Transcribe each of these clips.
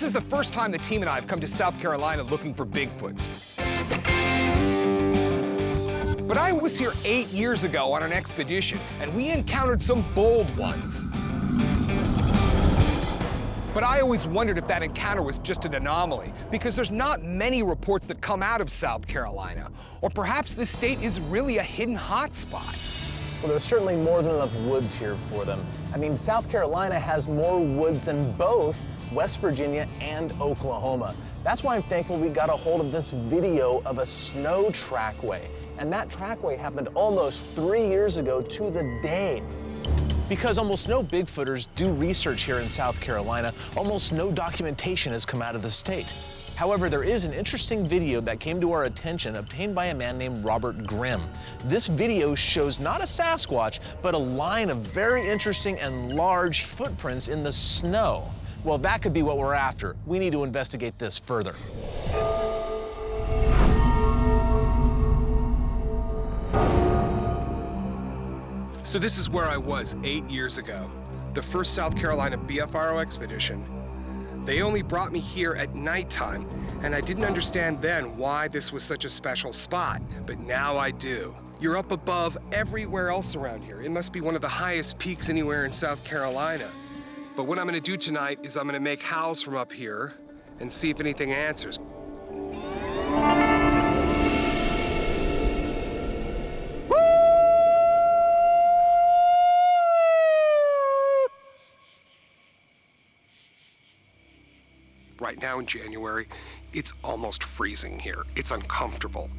This is the first time the team and I have come to South Carolina looking for Bigfoots. But I was here 8 years ago on an expedition, and we encountered some bold ones. But I always wondered if that encounter was just an anomaly, because there's not many reports that come out of South Carolina. Or perhaps this state is really a hidden hotspot. Well, there's certainly more than enough woods here for them. I mean, South Carolina has more woods than both West Virginia and Oklahoma. That's why I'm thankful we got a hold of this video of a snow trackway. And that trackway happened almost 3 years ago to the day. Because almost no Bigfooters do research here in South Carolina, almost no documentation has come out of the state. However, there is an interesting video that came to our attention obtained by a man named Robert Grimm. This video shows not a Sasquatch, but a line of very interesting and large footprints in the snow. Well, that could be what we're after. We need to investigate this further. So this is where I was 8 years ago, the first South Carolina BFRO expedition. They only brought me here at nighttime, and I didn't understand then why this was such a special spot, but now I do. You're up above everywhere else around here. It must be one of the highest peaks anywhere in South Carolina. But what I'm gonna do tonight is I'm gonna make howls from up here and see if anything answers. Right now in January, it's almost freezing here. It's uncomfortable.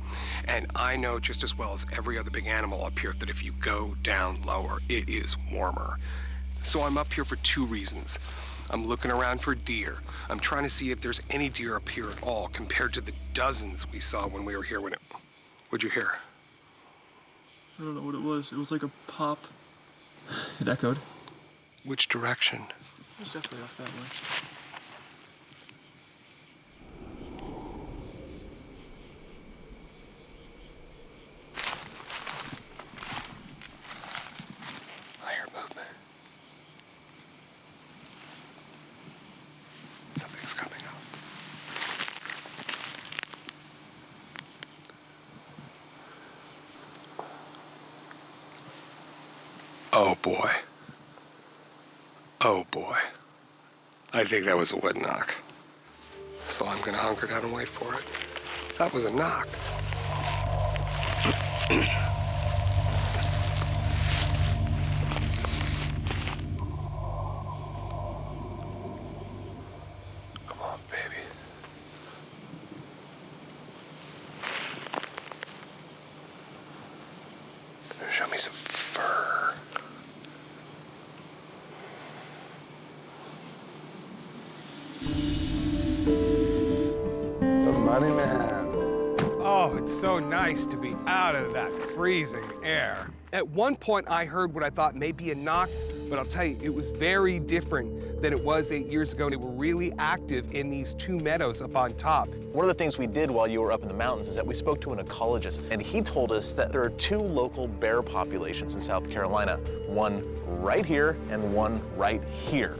And I know just as well as every other big animal up here that if you go down lower, it is warmer. So I'm up here for 2 reasons. I'm looking around for deer. I'm trying to see if there's any deer up here at all compared to the dozens we saw when we were here. What'd you hear? I don't know what it was. It was like a pop. It echoed. Which direction? It was definitely off that way. Oh boy. Oh boy. I think that was a wood knock. So I'm gonna hunker down and wait for it. That was a knock. Come on, baby. Show me some fur. Moneyman. Oh, it's so nice to be out of that freezing air. At one point, I heard what I thought may be a knock, but I'll tell you, it was very different than it was 8 years ago. They were really active in these 2 meadows up on top. One of the things we did while you were up in the mountains is that we spoke to an ecologist, and he told us that there are 2 local bear populations in South Carolina, one right here and one right here,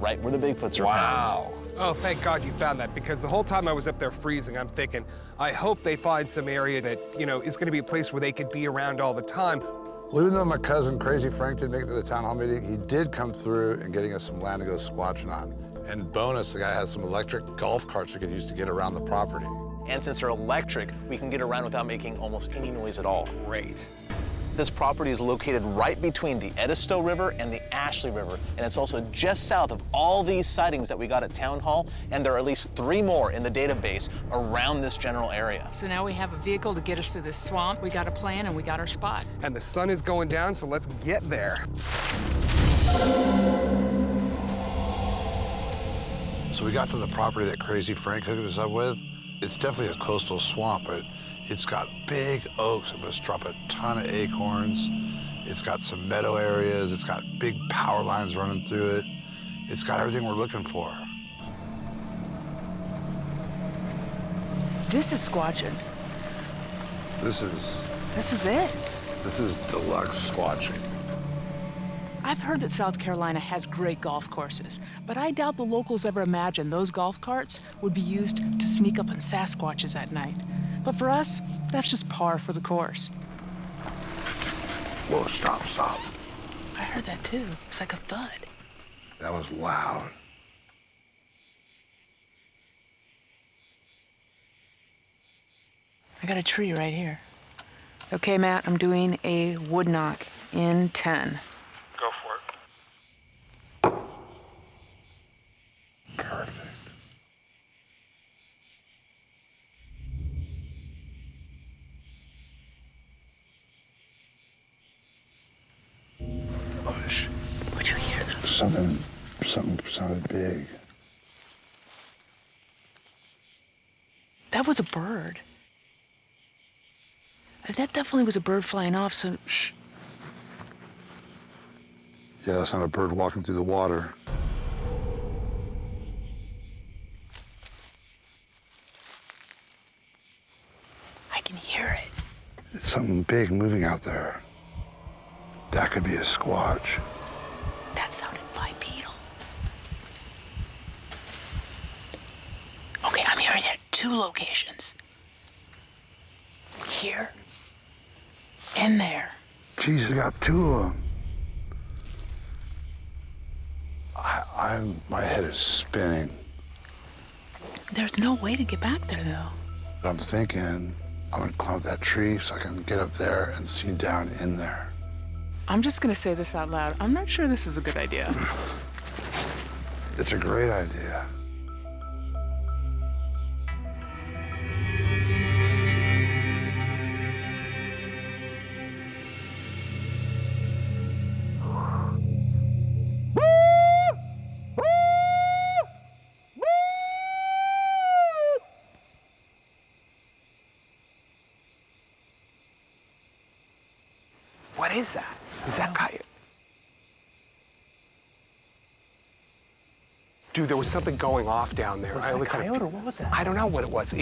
right where the Bigfoots are found. Oh, thank God you found that, because the whole time I was up there freezing, I'm thinking, I hope they find some area that, you know, is gonna be a place where they could be around all the time. Well, even though my cousin, Crazy Frank, didn't make it to the town hall meeting, he did come through and getting us some land to go squatching on. And bonus, the guy has some electric golf carts we could use to get around the property. And since they're electric, we can get around without making almost any noise at all. Great. This property is located right between the Edisto River and the Ashley River, and it's also just south of all these sightings that we got at Town Hall, and there are at least 3 more in the database around this general area. So now we have a vehicle to get us through this swamp. We got a plan and we got our spot. And the sun is going down, so let's get there. So we got to the property that Crazy Frank hooked us up with. It's definitely a coastal swamp, but it's got big oaks that must drop a ton of acorns. It's got some meadow areas. It's got big power lines running through it. It's got everything we're looking for. This is squatching. This is it. deluxe squatching. I've heard that South Carolina has great golf courses, but I doubt the locals ever imagined those golf carts would be used to sneak up on Sasquatches at night. But for us, that's just par for the course. Whoa, stop. I heard that too. It's like a thud. That was loud. I got a tree right here. Okay, Matt, I'm doing a wood knock in 10. Go for it. Perfect. Push. What'd you hear, though? Something sounded big. That was a bird. That definitely was a bird flying off, so shh. Yeah, that's not a bird walking through the water. I can hear it. It's something big moving out there. That could be a squatch. That sounded bipedal. Okay, I'm hearing it at 2 locations. Here and there. Jeez, we got 2 of them. My head is spinning. There's no way to get back there, though. I'm thinking I'm gonna climb up that tree so I can get up there and see down in there. I'm just gonna say this out loud. I'm not sure this is a good idea. It's a great idea. What is that? Is that coyote? Dude, there was something going off down there. Was that a coyote or what was that? I don't know what it was.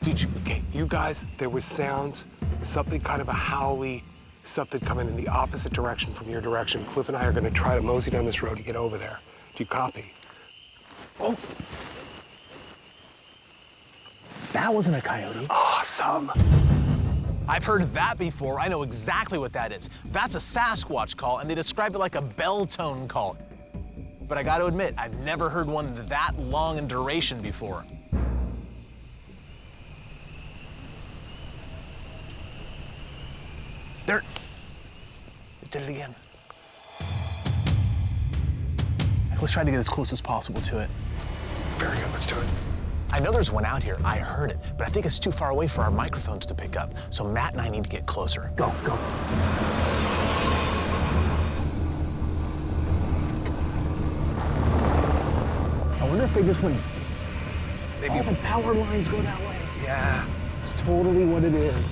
Dude, you guys, there was sounds, something kind of a howly, something coming in the opposite direction from your direction. Cliff and I are gonna try to mosey down this road to get over there. Do you copy? Oh. That wasn't a coyote. Awesome. I've heard that before. I know exactly what that is. That's a Sasquatch call, and they describe it like a bell tone call. But I gotta admit, I've never heard one that long in duration before. There. It did it again. Let's try to get as close as possible to it. Very good, let's do it. I know there's one out here. I heard it, but I think it's too far away for our microphones to pick up. So Matt and I need to get closer. Go. I wonder if they just went. Maybe all the power lines go that way. Yeah. It's totally what it is.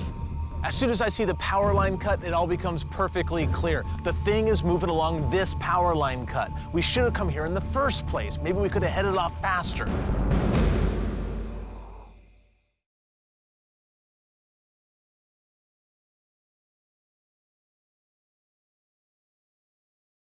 As soon as I see the power line cut, it all becomes perfectly clear. The thing is moving along this power line cut. We should have come here in the first place. Maybe we could have headed off faster.